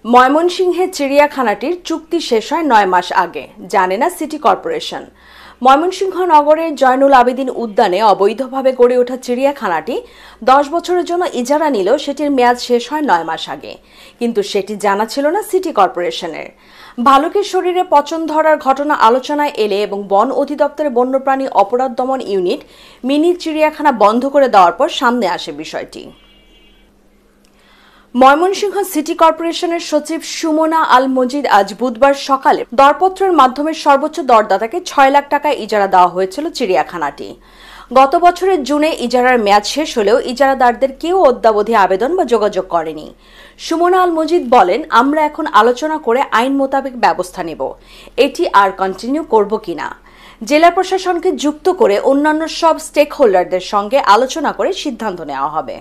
ময়মনসিংহের চিড়িয়াখানাটির চুক্তি শেষ হয় ৯ মাস আগে, জানে না সিটি কর্পোরেশন। ময়মনসিংহ নগরের জয়নুল আবেদিন উদ্যানে অবৈধভাবে গড়ে ওঠা চিড়িয়াখানাটি ১০ বছরের জন্য ইজারা নিলেও সেটির মেয়াদ শেষ হয় ৯ মাস আগে, কিন্তু সেটি জানা ছিল না সিটি কর্পোরেশনের। ভালুকের শরীরে পচন ধরার ঘটনা আলোচনায় এলে এবং বন অধিদপ্তরের বন্যপ্রাণী অপরাধ দমন ইউনিট মিনি চিড়িয়াখানা বন্ধ করে দেওয়ার পর সামনে আসে বিষয়টি। ময়মনসিংহ সিটি কর্পোরেশনের সচিব সুমনা আল মজিদ আজ বুধবার সকালে দরপত্রের মাধ্যমে সর্বোচ্চ দরদাতাকে ৬ লাখ টাকায় ইজারা দেওয়া হয়েছিল চিড়িয়াখানাটি। গত বছরের জুনে ইজারার মেয়াদ শেষ হলেও ইজারাদারদের কেউ অদ্যাবধি আবেদন বা যোগাযোগ করেনি। সুমনা আল মজিদ বলেন, আমরা এখন আলোচনা করে আইন মোতাবেক ব্যবস্থা নেব, এটি আর কন্টিনিউ করব কিনা। জেলা প্রশাসনকে যুক্ত করে অন্যান্য সব স্টেক হোল্ডারদের সঙ্গে আলোচনা করে সিদ্ধান্ত নেওয়া হবে।